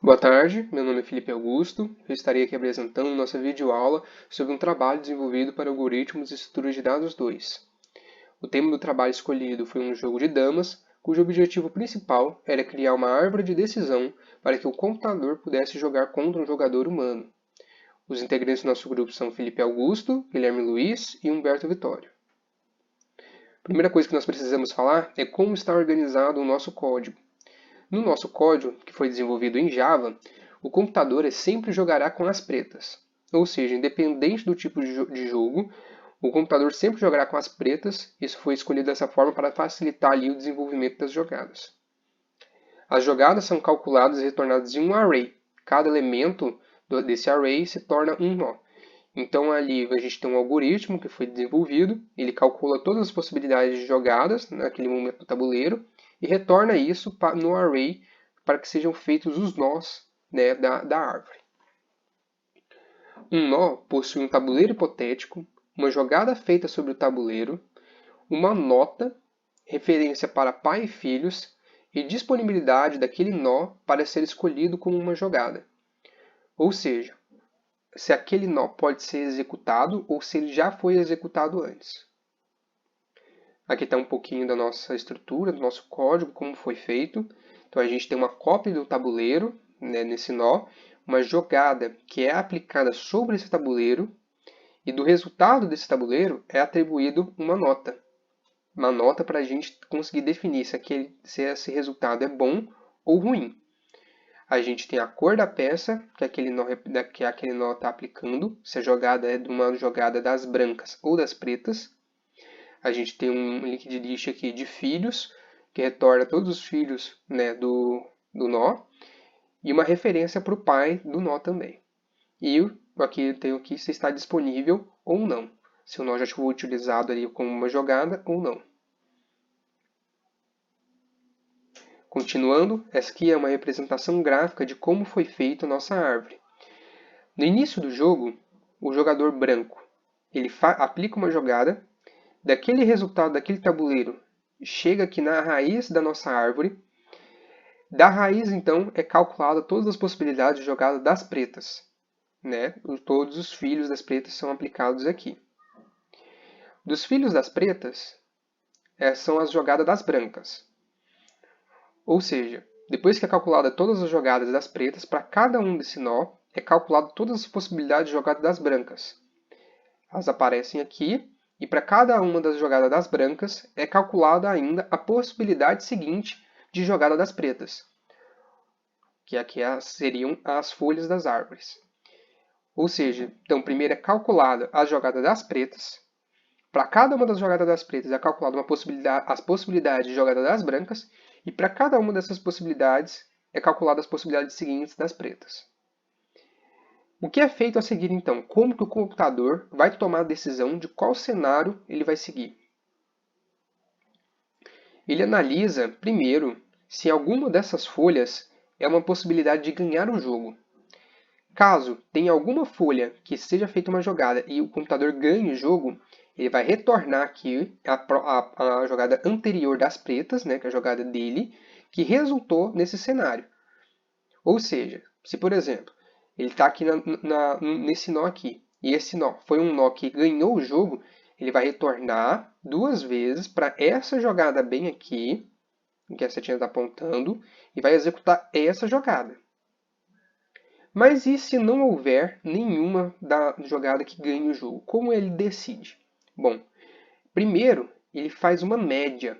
Boa tarde, meu nome é Felipe Augusto. Eu estarei aqui apresentando nossa videoaula sobre um trabalho desenvolvido para algoritmos e estruturas de dados 2. O tema do trabalho escolhido foi um jogo de damas, cujo objetivo principal era criar uma árvore de decisão para que o computador pudesse jogar contra um jogador humano. Os integrantes do nosso grupo são Felipe Augusto, Guilherme Luiz e Humberto Vitório. A primeira coisa que nós precisamos falar é como está organizado o nosso código. No nosso código, que foi desenvolvido em Java, o computador sempre jogará com as pretas. Ou seja, independente do tipo de jogo, o computador sempre jogará com as pretas. Isso foi escolhido dessa forma para facilitar ali o desenvolvimento das jogadas. As jogadas são calculadas e retornadas em um array. Cada elemento desse array se torna um nó. Então ali a gente tem um algoritmo que foi desenvolvido, ele calcula todas as possibilidades de jogadas naquele momento do tabuleiro e retorna isso no array para que sejam feitos os nós, né, da árvore. Um nó possui um tabuleiro hipotético, uma jogada feita sobre o tabuleiro, uma nota, referência para pai e filhos e disponibilidade daquele nó para ser escolhido como uma jogada. Ou seja, se aquele nó pode ser executado ou se ele já foi executado antes. Aqui está um pouquinho da nossa estrutura, do nosso código, como foi feito. Então a gente tem uma cópia do tabuleiro, né, nesse nó, uma jogada que é aplicada sobre esse tabuleiro e do resultado desse tabuleiro é atribuído uma nota. Uma nota para a gente conseguir definir se esse resultado é bom ou ruim. A gente tem a cor da peça que aquele nó está aplicando, se a jogada é uma jogada das brancas ou das pretas. A gente tem um linked list aqui de filhos, que retorna todos os filhos, né, do nó, e uma referência para o pai do nó também. E aqui eu tenho aqui se está disponível ou não, se o nó já foi utilizado ali como uma jogada ou não. Continuando, essa aqui é uma representação gráfica de como foi feita a nossa árvore. No início do jogo, o jogador branco ele aplica uma jogada, daquele resultado daquele tabuleiro chega aqui na raiz da nossa árvore. Da raiz, então, é calculada todas as possibilidades de jogada das pretas. Né? Todos os filhos das pretas são aplicados aqui. Dos filhos das pretas, são as jogadas das brancas. Ou seja, depois que é calculada todas as jogadas das pretas, para cada um desse nó, é calculado todas as possibilidades de jogada das brancas. Elas aparecem aqui, e para cada uma das jogadas das brancas, é calculada ainda a possibilidade seguinte de jogada das pretas, que aqui seriam as folhas das árvores. Ou seja, então primeiro é calculada a jogada das pretas, para cada uma das jogadas das pretas é calculada as possibilidades de jogada das brancas, e para cada uma dessas possibilidades é calculada as possibilidades seguintes das pretas. O que é feito a seguir, então? Como que o computador vai tomar a decisão de qual cenário ele vai seguir? Ele analisa, primeiro, se alguma dessas folhas é uma possibilidade de ganhar o jogo. Caso tenha alguma folha que seja feita uma jogada e o computador ganhe o jogo, ele vai retornar aqui a jogada anterior das pretas, né, que é a jogada dele, que resultou nesse cenário. Ou seja, se por exemplo, ele está aqui nesse nó aqui, e esse nó foi um nó que ganhou o jogo, ele vai retornar duas vezes para essa jogada bem aqui, que a setinha está apontando, e vai executar essa jogada. Mas e se não houver nenhuma da jogada que ganhe o jogo? Como ele decide? Bom, primeiro ele faz uma média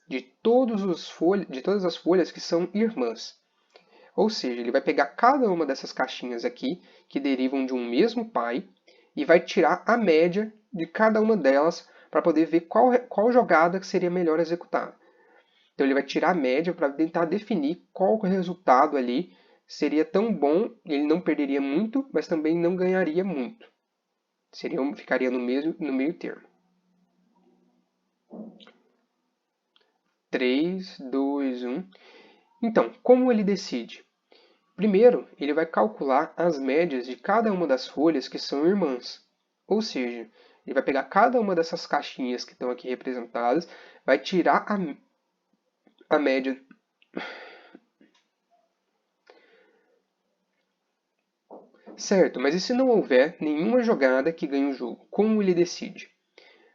de todas as folhas que são irmãs. Ou seja, ele vai pegar cada uma dessas caixinhas aqui, que derivam de um mesmo pai, e vai tirar a média de cada uma delas para poder ver qual jogada seria melhor executada. Então ele vai tirar a média para tentar definir qual o resultado ali seria tão bom, ele não perderia muito, mas também não ganharia muito. Ficaria no meio termo. 3, 2, 1. Então, como ele decide? Primeiro, ele vai calcular as médias de cada uma das folhas que são irmãs. Ou seja, ele vai pegar cada uma dessas caixinhas que estão aqui representadas, vai tirar a média Certo, mas e se não houver nenhuma jogada que ganhe o jogo? Como ele decide?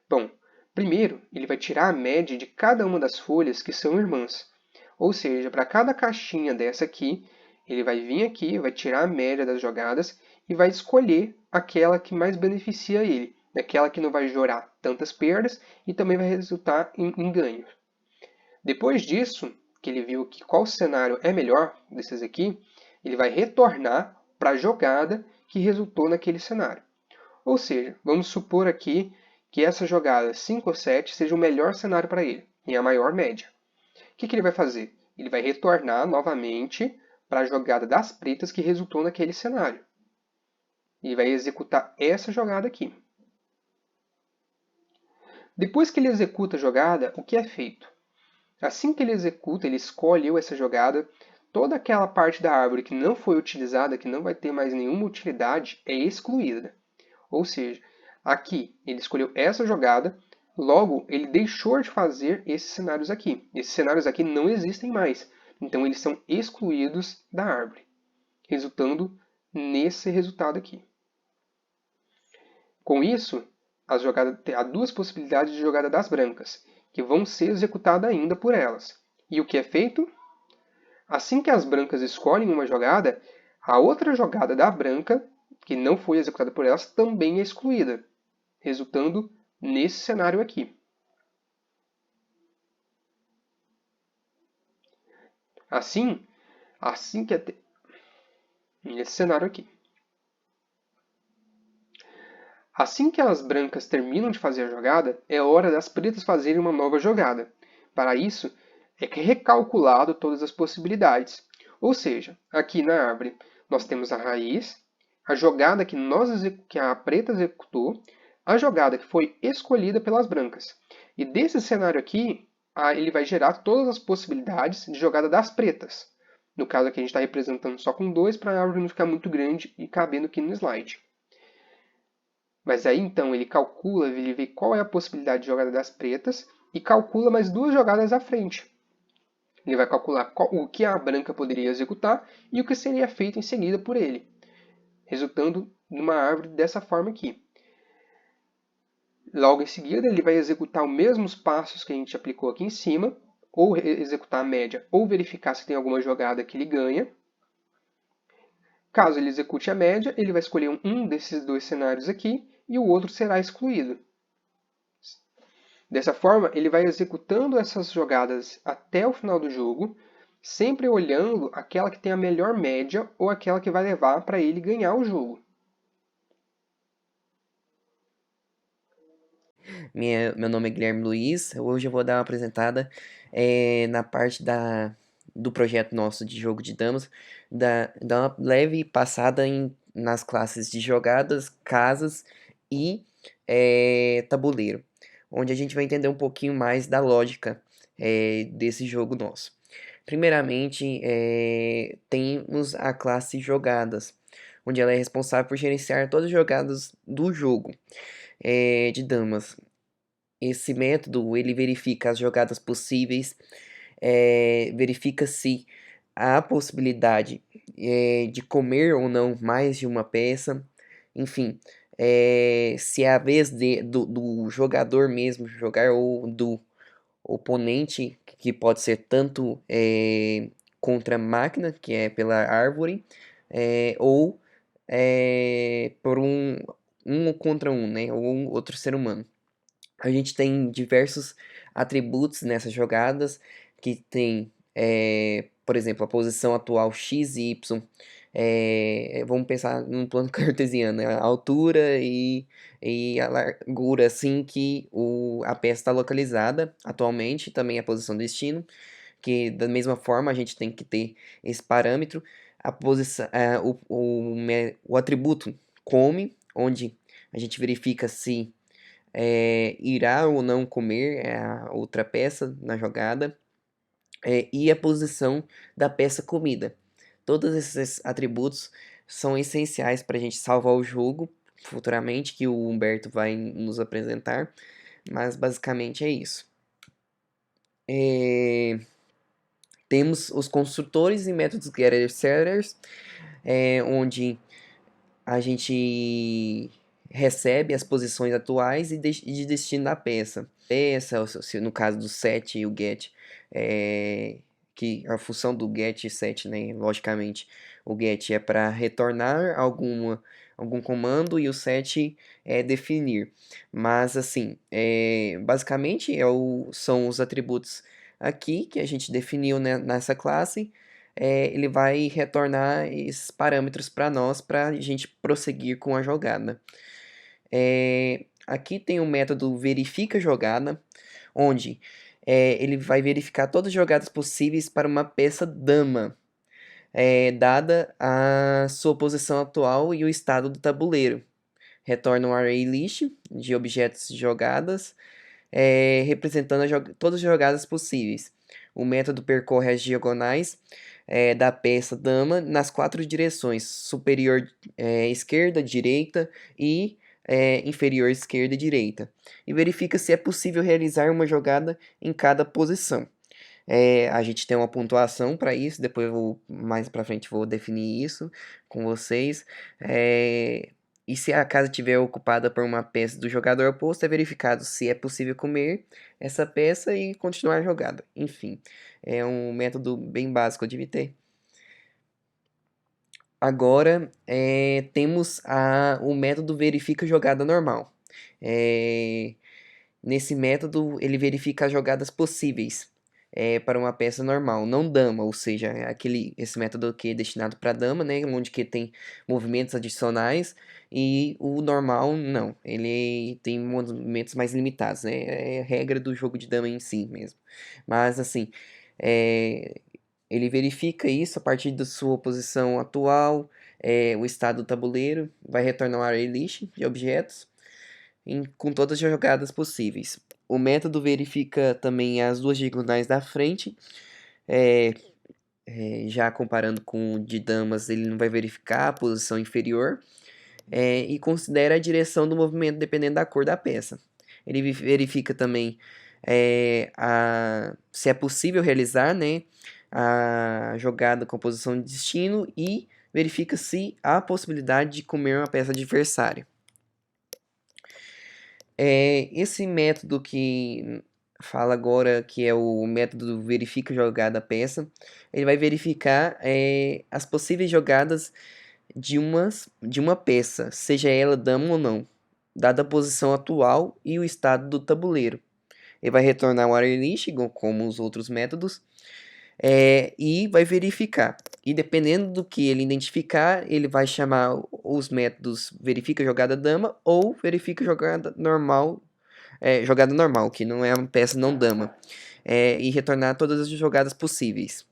Bom, primeiro ele vai tirar a média de cada uma das folhas que são irmãs. Ou seja, para cada caixinha dessa aqui, ele vai vir aqui, vai tirar a média das jogadas e vai escolher aquela que mais beneficia ele, aquela que não vai gerar tantas perdas e também vai resultar em ganho. Depois disso, que ele viu que qual cenário é melhor desses aqui, ele vai retornar para a jogada que resultou naquele cenário. Ou seja, vamos supor aqui que essa jogada 5 ou 7 seja o melhor cenário para ele, e a maior média. O que ele vai fazer? Ele vai retornar novamente para a jogada das pretas que resultou naquele cenário. E vai executar essa jogada aqui. Depois que ele executa a jogada, o que é feito? Assim que ele executa, ele escolhe essa jogada, toda aquela parte da árvore que não foi utilizada, que não vai ter mais nenhuma utilidade, é excluída. Ou seja, aqui ele escolheu essa jogada, logo ele deixou de fazer esses cenários aqui. Esses cenários aqui não existem mais, então eles são excluídos da árvore, resultando nesse resultado aqui. Com isso, há duas possibilidades de jogada das brancas, que vão ser executadas ainda por elas. E o que é feito? Assim que as brancas escolhem uma jogada, a outra jogada da branca, que não foi executada por elas, também é excluída, resultando nesse cenário aqui. Assim que nesse cenário aqui. Assim que as brancas terminam de fazer a jogada, é hora das pretas fazerem uma nova jogada. Para isso, é recalculado todas as possibilidades. Ou seja, aqui na árvore nós temos a raiz, a jogada que a preta executou, a jogada que foi escolhida pelas brancas. E desse cenário aqui, ele vai gerar todas as possibilidades de jogada das pretas. No caso aqui a gente está representando só com 2 para a árvore não ficar muito grande e cabendo aqui no slide. Mas aí então ele calcula, ele vê qual é a possibilidade de jogada das pretas e calcula mais 2 jogadas à frente. Ele vai calcular o que a branca poderia executar e o que seria feito em seguida por ele, resultando numa árvore dessa forma aqui. Logo em seguida, ele vai executar os mesmos passos que a gente aplicou aqui em cima, ou executar a média, ou verificar se tem alguma jogada que ele ganha. Caso ele execute a média, ele vai escolher um desses 2 cenários aqui e o outro será excluído. Dessa forma, ele vai executando essas jogadas até o final do jogo, sempre olhando aquela que tem a melhor média ou aquela que vai levar para ele ganhar o jogo. Meu nome é Guilherme Luiz. Hoje eu vou dar uma apresentada na parte do projeto nosso de jogo de damas, dar uma leve passada nas classes de jogadas, casas e tabuleiro, onde a gente vai entender um pouquinho mais da lógica desse jogo nosso. Primeiramente, temos a classe jogadas, onde ela é responsável por gerenciar todas as jogadas do jogo de damas. Esse método ele verifica as jogadas possíveis, verifica se há possibilidade de comer ou não mais de uma peça, enfim, se é a vez do jogador mesmo jogar ou do oponente, que pode ser tanto contra a máquina, que é pela árvore, ou por um contra um, né, ou um outro ser humano. A gente tem diversos atributos nessas jogadas, que tem, por exemplo, a posição atual x e y. Vamos pensar num plano cartesiano, né? A altura e a largura, assim que a peça está localizada atualmente, também a posição do destino, que da mesma forma a gente tem que ter esse parâmetro. A posição, o atributo come, onde a gente verifica se irá ou não comer a outra peça na jogada, e a posição da peça comida. Todos esses atributos são essenciais para a gente salvar o jogo futuramente, que o Humberto vai nos apresentar, mas basicamente é isso. Temos os construtores e métodos getter-setters, onde a gente recebe as posições atuais e de destino da peça. No caso do set e o get, que a função do get e set, né, logicamente, o get é para retornar algum comando e o set é definir. Mas assim, basicamente são os atributos aqui que a gente definiu, né, nessa classe. Ele vai retornar esses parâmetros para nós para a gente prosseguir com a jogada. Aqui tem o método verifica jogada, onde ele vai verificar todas as jogadas possíveis para uma peça dama, dada a sua posição atual e o estado do tabuleiro. Retorna um array list de objetos jogadas, representando todas as jogadas possíveis. O método percorre as diagonais da peça dama nas 4 direções: superior esquerda, direita e inferior esquerda e direita. E verifica se é possível realizar uma jogada em cada posição. A gente tem uma pontuação para isso, depois mais para frente vou definir isso com vocês. E se a casa estiver ocupada por uma peça do jogador oposto, é verificado se é possível comer essa peça e continuar a jogada. Enfim, é um método bem básico de ter. Agora temos o método verifica jogada normal. Nesse método, ele verifica as jogadas possíveis para uma peça normal, não dama, ou seja, esse método que é destinado para dama, né, onde que tem movimentos adicionais, e o normal não, ele tem movimentos mais limitados, né, é a regra do jogo de dama em si mesmo. Mas assim, ele verifica isso a partir da sua posição atual, o estado do tabuleiro, vai retornar um array list de objetos, com todas as jogadas possíveis. O método verifica também as duas diagonais da frente, já comparando com o de damas, ele não vai verificar a posição inferior, e considera a direção do movimento dependendo da cor da peça. Ele verifica também se é possível realizar, né, a jogada com posição de destino e verifica se há possibilidade de comer uma peça adversária. Esse método que fala agora, que é o método verifica jogada peça, ele vai verificar as possíveis jogadas de uma peça, seja ela dama ou não, dada a posição atual e o estado do tabuleiro. Ele vai retornar um array list, como os outros métodos, e vai verificar. E dependendo do que ele identificar, ele vai chamar os métodos verifica jogada dama ou verifica jogada normal, que não é uma peça não dama, e retornar todas as jogadas possíveis.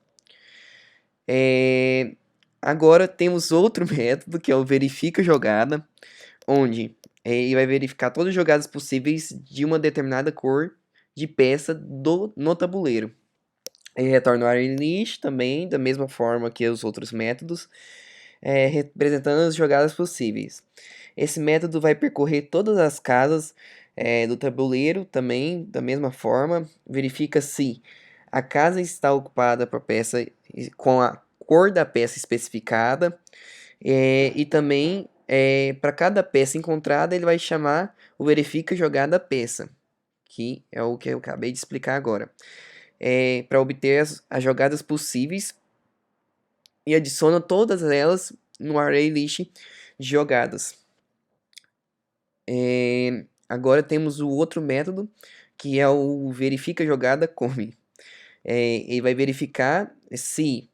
Agora temos outro método que é o verifica jogada, onde ele vai verificar todas as jogadas possíveis de uma determinada cor de peça no tabuleiro. Ele retorna o array list também, da mesma forma que os outros métodos, representando as jogadas possíveis. Esse método vai percorrer todas as casas do tabuleiro também, da mesma forma, verifica se a casa está ocupada por peça com a cor da peça especificada, e também para cada peça encontrada ele vai chamar o verifica jogada peça, que é o que eu acabei de explicar agora. Para obter as jogadas possíveis e adiciona todas elas no array list de jogadas. Agora temos o outro método, que é o verifica jogada come. Ele vai verificar se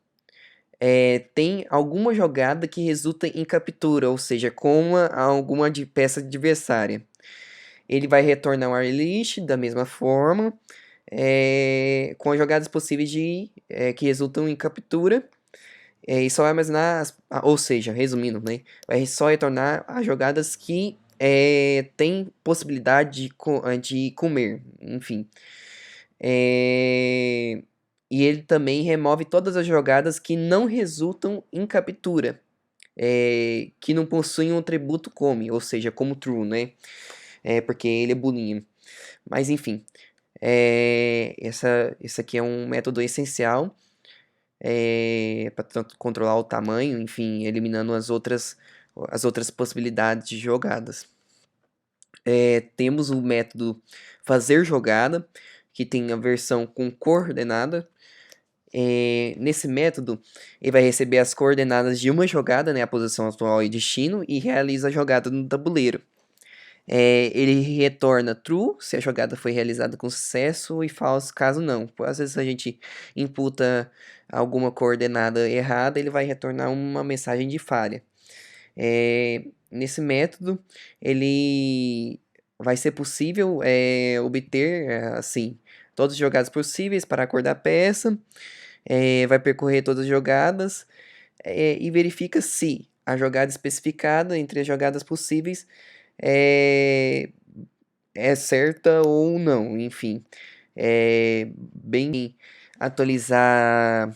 tem alguma jogada que resulta em captura, ou seja, coma alguma peça adversária. Ele vai retornar um array list da mesma forma, com as jogadas possíveis que resultam em captura, e só vai armazenar, ou seja, resumindo, né, vai só retornar as jogadas que tem possibilidade de comer, enfim. E ele também remove todas as jogadas que não resultam em captura, que não possuem um atributo come, ou seja, como true, né? Porque ele é booleano. Mas enfim, esse aqui é um método essencial para controlar o tamanho, enfim, eliminando as outras as outras possibilidades de jogadas. Temos o método fazer jogada, que tem a versão com coordenada. Nesse método, ele vai receber as coordenadas de uma jogada, né, a posição atual e destino, e realiza a jogada no tabuleiro. Ele retorna true se a jogada foi realizada com sucesso e false caso não. Às vezes a gente imputa alguma coordenada errada, ele vai retornar uma mensagem de falha. Nesse método, ele vai ser possível obter assim todas as jogadas possíveis para a cor da peça, vai percorrer todas as jogadas e verifica se a jogada especificada entre as jogadas possíveis é, é certa ou não, enfim. Bem atualizar.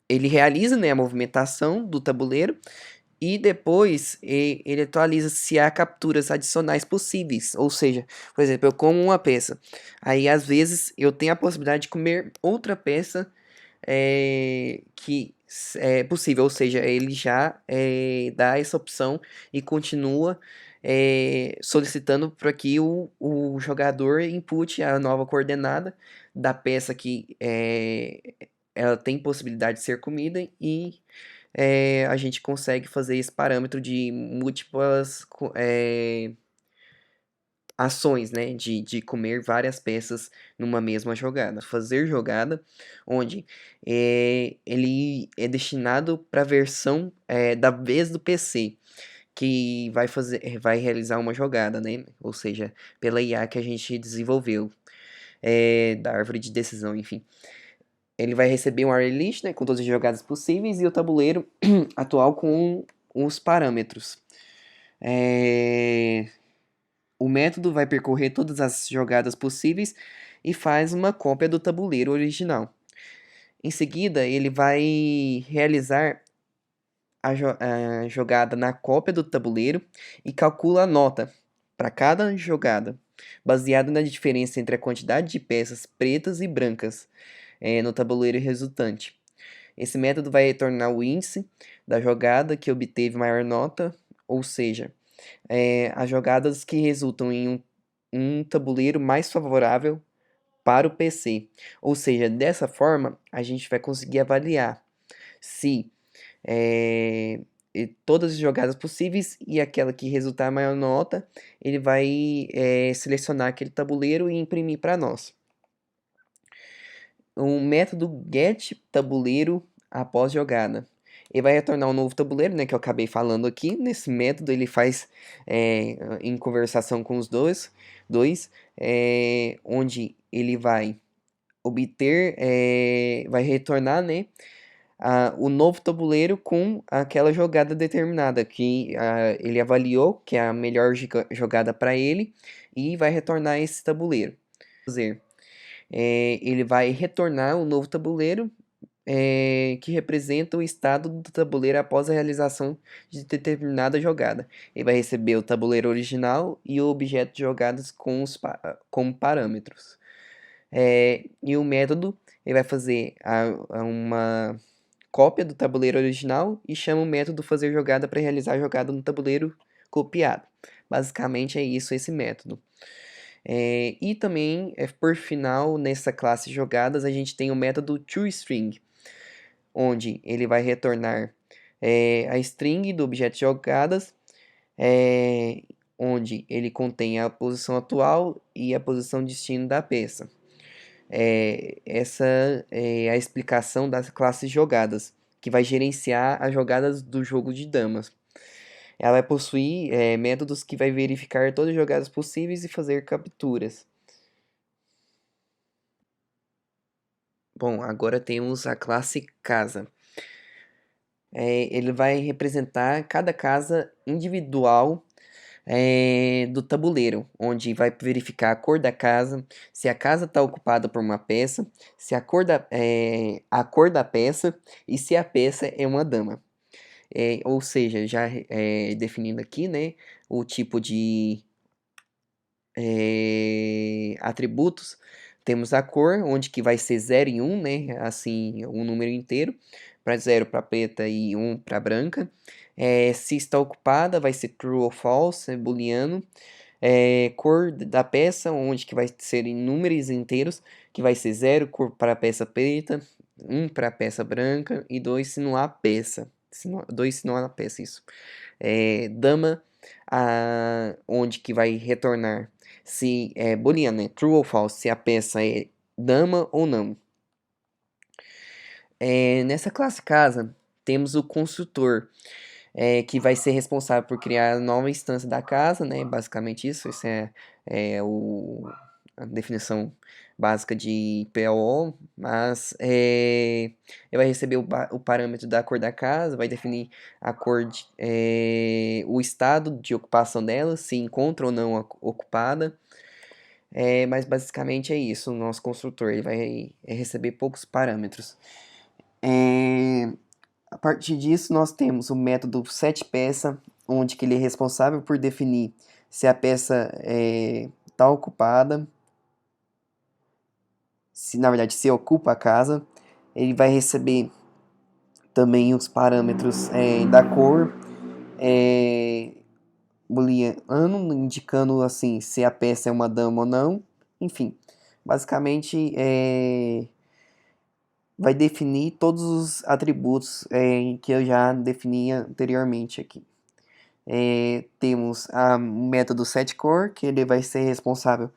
Ele realiza, né, a movimentação do tabuleiro e depois ele atualiza se há capturas adicionais possíveis. Ou seja, por exemplo, eu como uma peça. Aí às vezes eu tenho a possibilidade de comer outra peça que é possível. Ou seja, ele já dá essa opção e continua solicitando para que o jogador inpute a nova coordenada da peça que ela tem possibilidade de ser comida e a gente consegue fazer esse parâmetro de múltiplas ações, né? De comer várias peças numa mesma jogada. Fazer jogada, onde ele é destinado para a versão da vez do PC, que vai realizar uma jogada, né? Ou seja, pela IA que a gente desenvolveu, da árvore de decisão, enfim. Ele vai receber um array list, né, com todas as jogadas possíveis e o tabuleiro atual com os parâmetros. O método vai percorrer todas as jogadas possíveis e faz uma cópia do tabuleiro original. Em seguida, ele vai realizar a jogada na cópia do tabuleiro e calcula a nota para cada jogada, baseado na diferença entre a quantidade de peças pretas e brancas no tabuleiro resultante. Esse método vai retornar o índice da jogada que obteve maior nota, ou seja, as jogadas que resultam em um tabuleiro mais favorável para o PC. Ou seja, dessa forma, a gente vai conseguir avaliar se todas as jogadas possíveis e aquela que resultar maior nota, ele vai selecionar aquele tabuleiro e imprimir para nós. O método get tabuleiro após jogada. Ele vai retornar um novo tabuleiro, né, que eu acabei falando aqui. Nesse método ele faz em conversação com os dois onde ele vai obter, vai retornar, né, o novo tabuleiro com aquela jogada determinada que ele avaliou que é a melhor jogada para ele e vai retornar esse tabuleiro. Ele vai retornar o novo tabuleiro que representa o estado do tabuleiro após a realização de determinada jogada. Ele vai receber o tabuleiro original e o objeto de jogadas como parâmetros. E o método ele vai fazer uma cópia do tabuleiro original e chama o método fazer jogada para realizar a jogada no tabuleiro copiado. Basicamente é isso, esse método. E também, por final, nessa classe jogadas, a gente tem o método toString, onde ele vai retornar a string do objeto jogadas, onde ele contém a posição atual e a posição destino da peça. Essa é a explicação das classes jogadas, que vai gerenciar as jogadas do jogo de damas. Ela vai possuir métodos que vai verificar todas as jogadas possíveis e fazer capturas. Bom, agora temos a classe casa. Ele vai representar cada casa individual do tabuleiro, onde vai verificar a cor da casa, se a casa está ocupada por uma peça, se a cor da peça e se a peça é uma dama. Ou seja, já definindo aqui, né, o tipo de atributos, temos a cor, onde que vai ser 0 e 1, né, assim, um número inteiro, para 0 para preta e 1 para branca. Se está ocupada, vai ser true ou false, é booleano. Cor da peça, onde que vai ser em números inteiros, que vai ser 0 cor para a peça preta, 1 para a peça branca e 2 se não há peça. 2 se não há peça, isso. Dama, onde que vai retornar se é booleano, né? True ou false, se a peça é dama ou não. Nessa classe casa, temos o construtor, que vai ser responsável por criar a nova instância da casa, né? Basicamente isso, a definição básica de PO, mas ele vai receber o parâmetro da cor da casa, vai definir a cor o estado de ocupação dela, se encontra ou não ocupada. Mas basicamente é isso, o nosso construtor ele vai receber poucos parâmetros. A partir disso, nós temos o método setPeça, onde que ele é responsável por definir se a peça está ocupada, na verdade, se ocupa a casa. Ele vai receber também os parâmetros da cor, booleano, indicando assim se a peça é uma dama ou não. Enfim, basicamente vai definir todos os atributos que eu já defini anteriormente aqui. Temos o método setCore, que ele vai ser responsável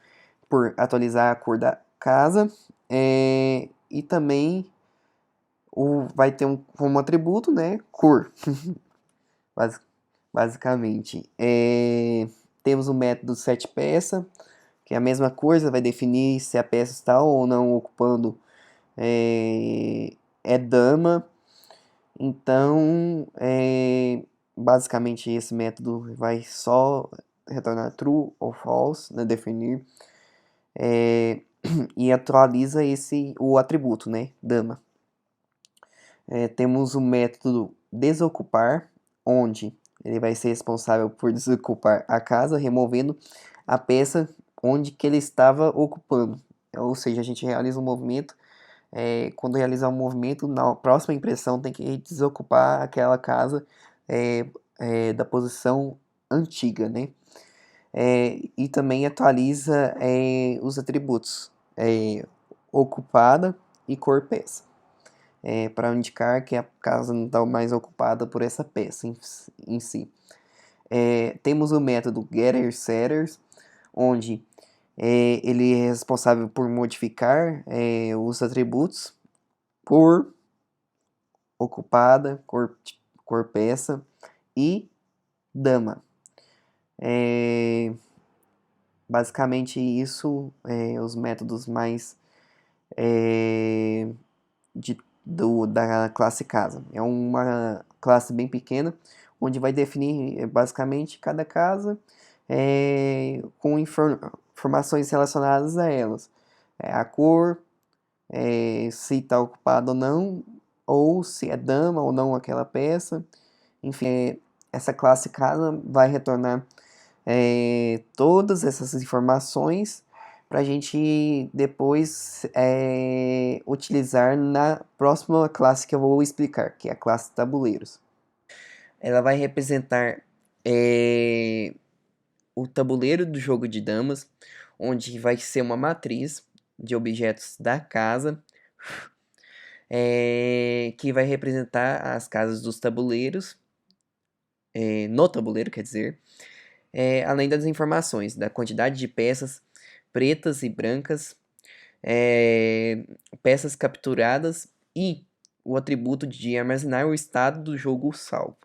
por atualizar a cor da casa, e também vai ter como atributo, né, cor, basicamente. Temos o método setPeça, que é a mesma coisa, vai definir se a peça está ou não ocupando dama. Então, basicamente esse método vai só retornar true ou false, né, definir, e atualiza o atributo, né, dama. Temos o método desocupar, onde ele vai ser responsável por desocupar a casa, removendo a peça onde que ele estava ocupando. Ou seja, a gente realiza um movimento. Quando realizar um movimento, na próxima impressão tem que desocupar aquela casa da posição antiga, né? E também atualiza os atributos ocupada e cor peça, para indicar que a casa não está mais ocupada por essa peça em si. Temos o método getter-setters, onde ele é responsável por modificar os atributos por ocupada, cor peça e dama. Basicamente isso, os métodos mais da classe casa. É uma classe bem pequena, onde vai definir basicamente cada casa com informações relacionadas a elas. A cor, se está ocupada ou não, ou se é dama ou não aquela peça. Enfim, essa classe casa vai retornar todas essas informações para a gente depois utilizar na próxima classe que eu vou explicar, que é a classe tabuleiros. Ela vai representar o tabuleiro do jogo de damas, onde vai ser uma matriz de objetos da casa, que vai representar as casas dos tabuleiros, no tabuleiro, quer dizer, além das informações da quantidade de peças pretas e brancas, peças capturadas e o atributo de armazenar o estado do jogo salvo.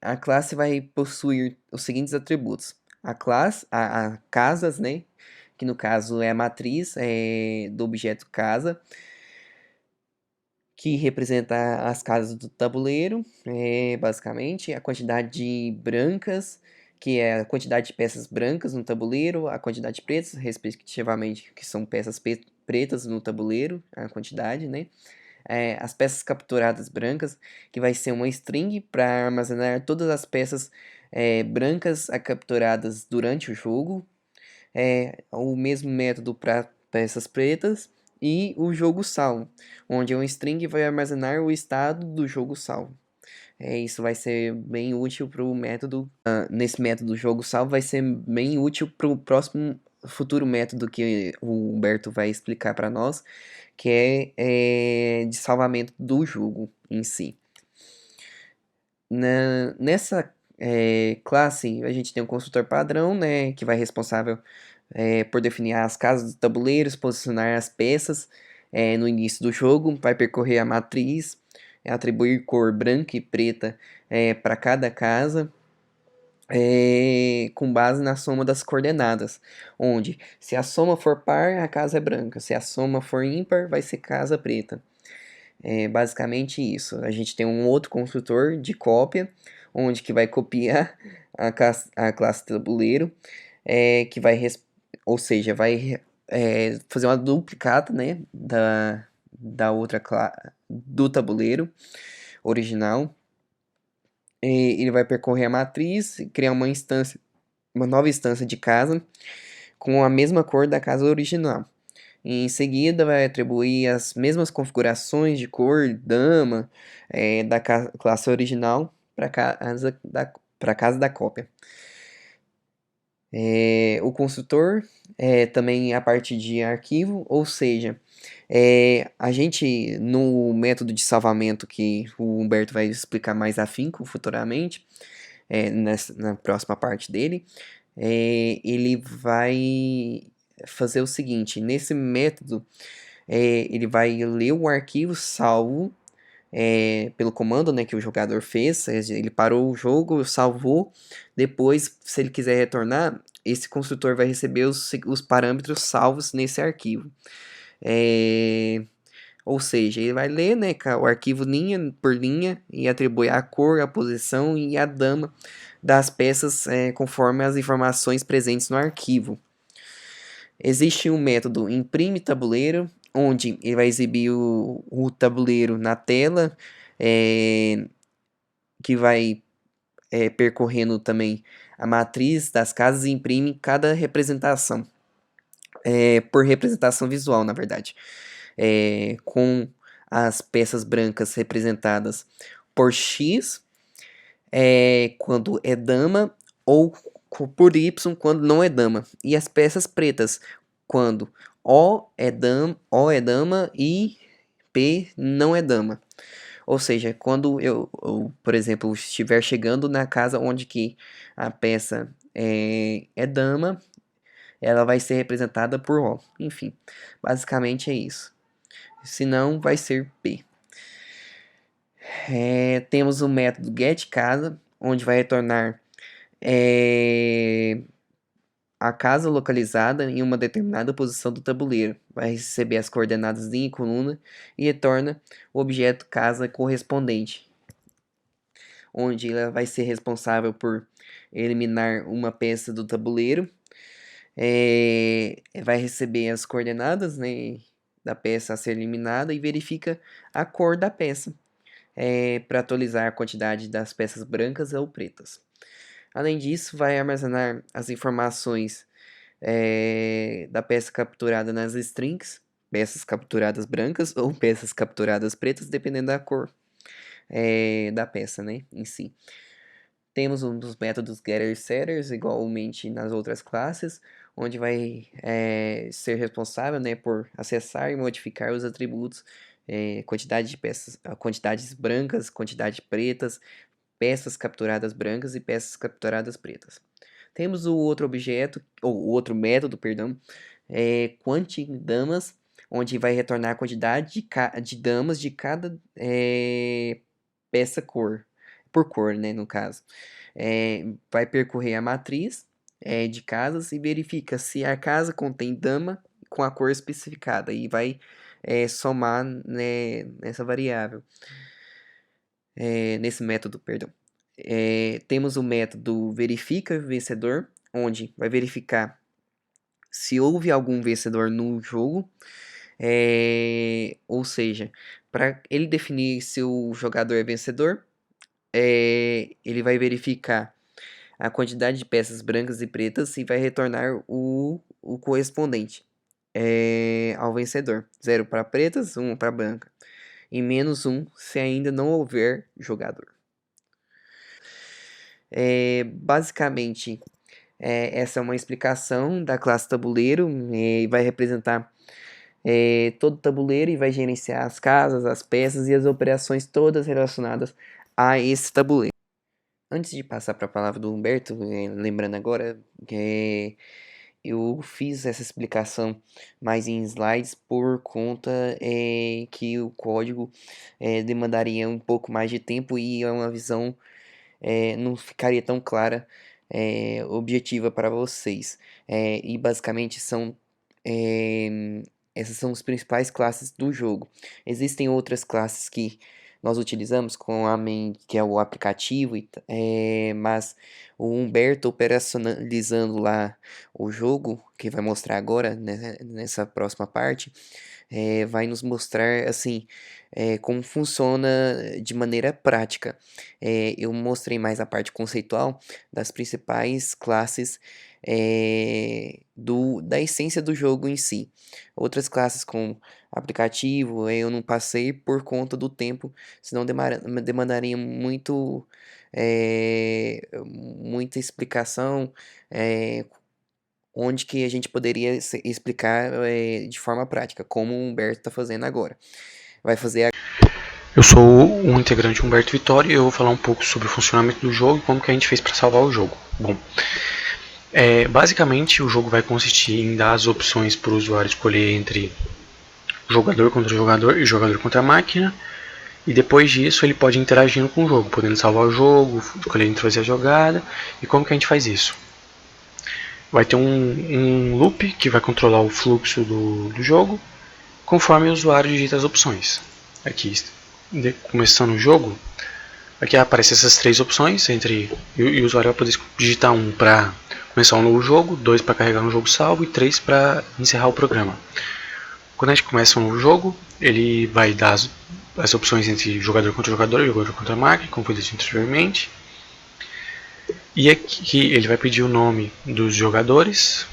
A classe vai possuir os seguintes atributos: a casas, né, que no caso é a matriz do objeto casa, que representa as casas do tabuleiro, basicamente, a quantidade de brancas, que é a quantidade de peças brancas no tabuleiro, a quantidade de pretas, respectivamente, que são peças pretas no tabuleiro, a quantidade, né? As peças capturadas brancas, que vai ser uma string para armazenar todas as peças brancas capturadas durante o jogo. O mesmo método para peças pretas, e o jogo salvo, onde um string vai armazenar o estado do jogo salvo. Isso vai ser bem útil para o método. Nesse método jogo salvo vai ser bem útil para o próximo futuro método que o Humberto vai explicar para nós, que é de salvamento do jogo em si. Nessa classe a gente tem um construtor padrão, né, que vai responsável por definir as casas do tabuleiro, posicionar as peças no início do jogo, vai percorrer a matriz, atribuir cor branca e preta para cada casa, com base na soma das coordenadas, onde se a soma for par, a casa é branca, se a soma for ímpar, vai ser casa preta. É basicamente isso. A gente tem um outro construtor de cópia, onde que vai copiar a classe tabuleiro, que vai, ou seja, vai fazer uma duplicata, né, da outra do tabuleiro original. Ele vai percorrer a matriz, criar uma instância, uma nova instância de casa com a mesma cor da casa original. Em seguida, vai atribuir as mesmas configurações de cor, dama, da classe original para casa da cópia. O construtor também a partir de arquivo, ou seja, a gente no método de salvamento que o Humberto vai explicar mais afinco futuramente, na próxima parte dele, ele vai fazer o seguinte: nesse método, ele vai ler o arquivo salvo pelo comando, né, que o jogador fez. Ele parou o jogo, salvou. Depois, se ele quiser retornar, esse construtor vai receber os parâmetros salvos nesse arquivo. Ou seja, ele vai ler, né, o arquivo linha por linha e atribuir a cor, a posição e a dama das peças conforme as informações presentes no arquivo. Existe um método imprime tabuleiro, onde ele vai exibir o tabuleiro na tela, que vai percorrendo também a matriz das casas e imprime cada representação, por representação visual, na verdade, com as peças brancas representadas por X, quando é dama, ou por Y quando não é dama, e as peças pretas quando O é dama e P não é dama. Ou seja, quando eu, por exemplo, estiver chegando na casa onde que a peça é dama, ela vai ser representada por O. Enfim, basicamente é isso. Se não, vai ser P. Temos o método getCasa, onde vai retornar a casa localizada em uma determinada posição do tabuleiro. Vai receber as coordenadas linha e coluna e retorna o objeto casa correspondente, onde ela vai ser responsável por eliminar uma peça do tabuleiro. Vai receber as coordenadas, né, da peça a ser eliminada e verifica a cor da peça para atualizar a quantidade das peças brancas ou pretas. Além disso, vai armazenar as informações da peça capturada nas strings, peças capturadas brancas ou peças capturadas pretas, dependendo da cor da peça, né, em si. Temos um dos métodos getter e setters, igualmente nas outras classes, onde vai ser responsável, né, por acessar e modificar os atributos, quantidade de peças, quantidades brancas, quantidade pretas, peças capturadas brancas e peças capturadas pretas. Temos o outro objeto, ou o outro método, perdão, quantidamas, onde vai retornar a quantidade de damas de cada peça por cor, né, no caso. Vai percorrer a matriz de casas e verifica se a casa contém dama com a cor especificada e vai somar, né, nessa variável, nesse método, perdão. Temos o método verifica vencedor, onde vai verificar se houve algum vencedor no jogo, ou seja, para ele definir se o jogador é vencedor, ele vai verificar a quantidade de peças brancas e pretas e vai retornar o correspondente. ao vencedor. 0 para pretas, 1 para branca. E -1 se ainda não houver jogador. Basicamente, essa é uma explicação da classe tabuleiro. Vai representar todo o tabuleiro e vai gerenciar as casas, as peças e as operações todas relacionadas a esse tabuleiro. Antes de passar para a palavra do Humberto, lembrando agora que eu fiz essa explicação mais em slides por conta que o código demandaria um pouco mais de tempo e uma visão não ficaria tão clara, objetiva para vocês. E basicamente essas são as principais classes do jogo. Existem outras classes que nós utilizamos com a main, que é o aplicativo, mas o Humberto operacionalizando lá o jogo, que vai mostrar agora, né, nessa próxima parte, vai nos mostrar assim como funciona de maneira prática. Eu mostrei mais a parte conceitual das principais classes da essência do jogo em si. Outras classes como aplicativo eu não passei por conta do tempo, senão demandaria muita explicação, onde que a gente poderia explicar de forma prática, como o Humberto está fazendo agora. Vai fazer Eu sou o integrante Humberto Vitória e eu vou falar um pouco sobre o funcionamento do jogo e como que a gente fez para salvar o jogo. Bom, basicamente o jogo vai consistir em dar as opções para o usuário escolher entre jogador contra jogador e jogador contra máquina. E depois disso ele pode ir interagindo com o jogo, podendo salvar o jogo, escolhendo fazer a jogada. E como que a gente faz isso? Vai ter um loop que vai controlar o fluxo do jogo, conforme o usuário digita as opções. Aqui, começando o jogo, aqui aparecem essas três opções, e o usuário vai poder digitar 1 para começar um novo jogo, 2 para carregar um jogo salvo e 3 para encerrar o programa. Quando a gente começa um novo jogo, ele vai dar as opções entre jogador contra jogador e jogador contra máquina, como foi dito anteriormente. E aqui ele vai pedir o nome dos jogadores.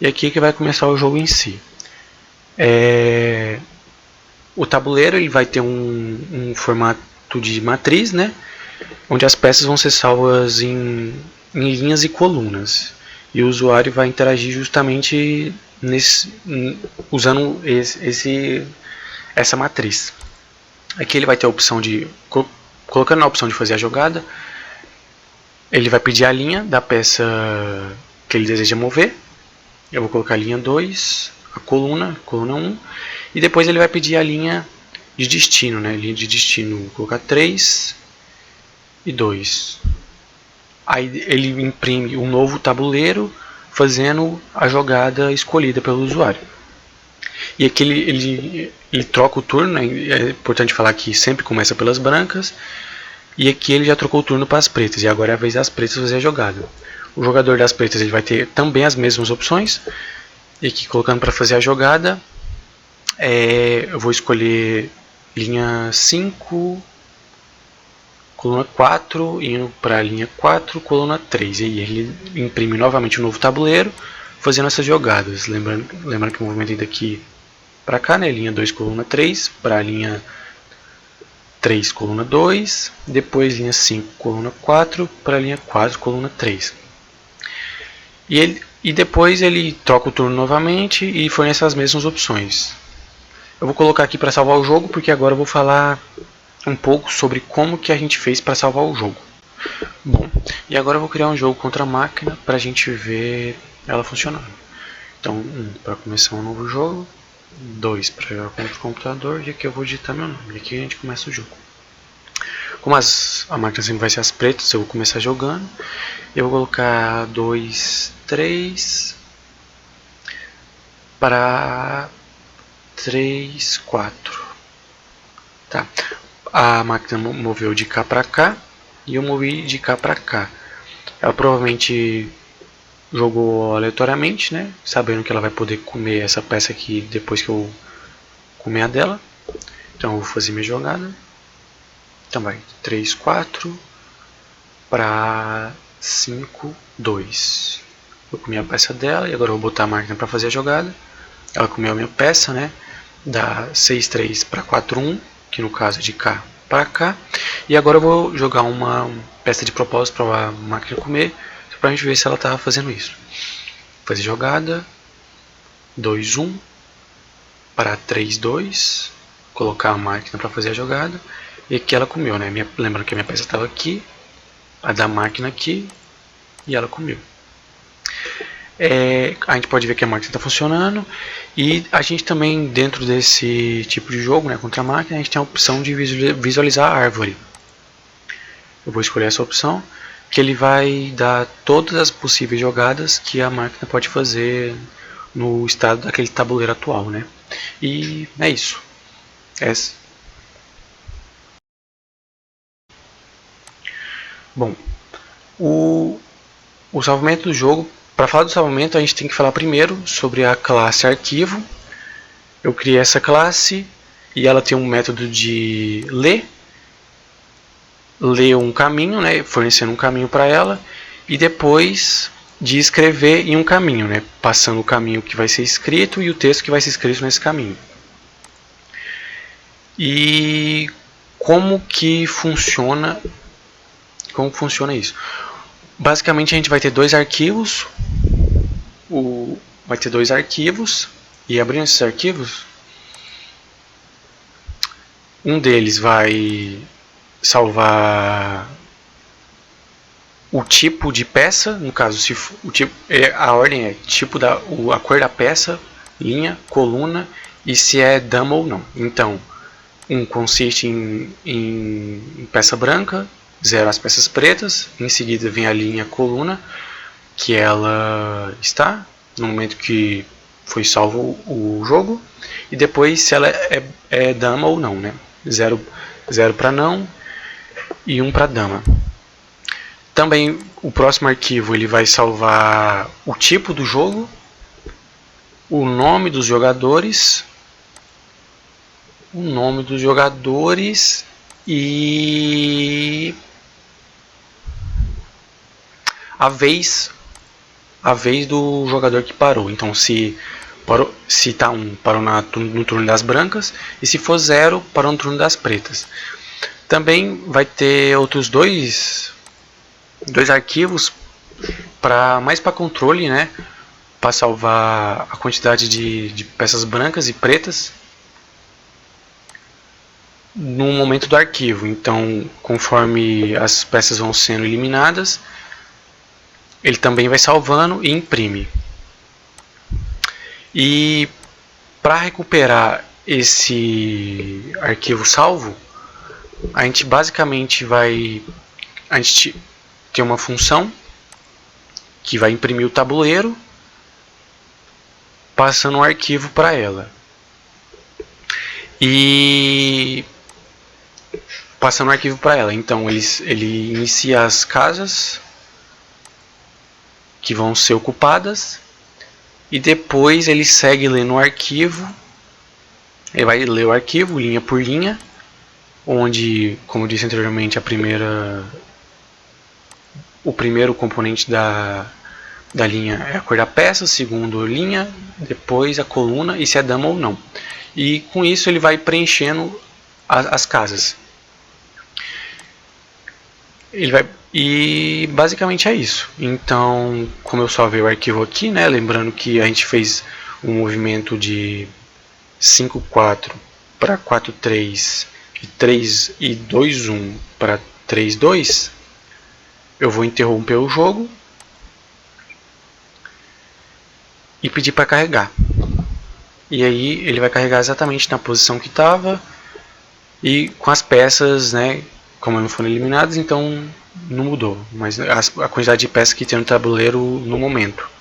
E aqui que vai começar o jogo em si. O tabuleiro ele vai ter um formato de matriz, né? Onde as peças vão ser salvas em linhas e colunas. E o usuário vai interagir justamente usando essa matriz. Aqui ele vai ter a opção de, colocando na opção de fazer a jogada, ele vai pedir a linha da peça que ele deseja mover. Eu vou colocar a linha 2, a coluna 1, e depois ele vai pedir a linha de destino, né? Linha de destino, vou colocar 3 e 2. Aí ele imprime um novo tabuleiro fazendo a jogada escolhida pelo usuário. E aqui ele troca o turno, né? É importante falar que sempre começa pelas brancas. E aqui ele já trocou o turno para as pretas, e agora é a vez das pretas fazer a jogada. O jogador das pretas ele vai ter também as mesmas opções. E aqui colocando para fazer a jogada, eu vou escolher linha 5, coluna 4, indo para a linha 4, coluna 3. E aí ele imprime novamente um novo tabuleiro, fazendo essas jogadas. Lembrando que o movimento é daqui para cá, né? Linha 2, coluna 3, para a linha 3, coluna 2, depois linha 5, coluna 4, para a linha 4, coluna 3. E depois ele troca o turno novamente e fornece as mesmas opções. Eu vou colocar aqui para salvar o jogo, porque agora eu vou falar um pouco sobre como que a gente fez para salvar o jogo. Bom, e agora eu vou criar um jogo contra a máquina para a gente ver ela funcionando. Então, 1 para começar um novo jogo, 2 para jogar contra o computador, e aqui eu vou digitar meu nome, e aqui a gente começa o jogo. Como a máquina sempre vai ser as pretas, eu vou começar jogando. Eu vou colocar 2, 3 para 3, 4. Tá. A máquina moveu de cá para cá e eu movi de cá para cá. Ela provavelmente jogou aleatoriamente, né? Sabendo que ela vai poder comer essa peça aqui depois que eu comer a dela. Então eu vou fazer minha jogada. Então vai 3, 4 para 5, 2. Eu comi a peça dela e agora eu vou botar a máquina para fazer a jogada. Ela comeu a minha peça, né? Da 6-3 para 4-1, que no caso é de cá para cá. E agora eu vou jogar uma peça de propósito para a máquina comer, para a gente ver se ela está fazendo isso. Fazer jogada, 2-1 para 3-2, colocar a máquina para fazer a jogada. E aqui ela comeu, né? Lembrando que a minha peça estava aqui, a da máquina aqui, e ela comeu. A gente pode ver que a máquina está funcionando, e a gente também, dentro desse tipo de jogo, né, contra a máquina, a gente tem a opção de visualizar a árvore. Eu vou escolher essa opção, que ele vai dar todas as possíveis jogadas que a máquina pode fazer no estado daquele tabuleiro atual, né? E é isso. Bom, o salvamento do jogo. Para falar do salvamento, a gente tem que falar primeiro sobre a classe arquivo. Eu criei essa classe e ela tem um método de ler um caminho, né, fornecendo um caminho para ela, e depois de escrever em um caminho, né, passando o caminho que vai ser escrito e o texto que vai ser escrito nesse caminho. E como funciona isso? Basicamente a gente vai ter dois arquivos, e abrindo esses arquivos, um deles vai salvar o tipo de peça, no caso, se o tipo, a ordem é tipo a cor da peça, linha, coluna, e se é dama ou não. Então, um consiste em peça branca, 0 as peças pretas, em seguida vem a linha coluna, que ela está no momento que foi salvo o jogo, e depois se ela é dama ou não, né? 0 para não e 1 para dama. Também o próximo arquivo ele vai salvar o tipo do jogo, o nome dos jogadores, e a vez do jogador que parou. Então se tá 1, parou no turno das brancas, e se for 0, parou no turno das pretas. Também vai ter outros dois arquivos mais para controle, né, para salvar a quantidade de peças brancas e pretas no momento do arquivo. Então, conforme as peças vão sendo eliminadas, ele também vai salvando e imprime. E para recuperar esse arquivo salvo, a gente basicamente tem uma função que vai imprimir o tabuleiro, passando um arquivo para ela. Então ele inicia as casas que vão ser ocupadas, e depois ele segue lendo o arquivo. Ele vai ler o arquivo linha por linha, onde, como eu disse anteriormente, o primeiro componente da linha é a cor da peça, segundo linha, depois a coluna e se é dama ou não. E com isso ele vai preenchendo as casas. E basicamente é isso. Então, como eu salvei o arquivo aqui, né, lembrando que a gente fez um movimento de 5-4 para 4-3 e 3-2-1 para 3-2, eu vou interromper o jogo e pedir para carregar. E aí ele vai carregar exatamente na posição que estava e com as peças, né, como não foram eliminadas, então não mudou, mas a quantidade de peças que tem no tabuleiro no momento.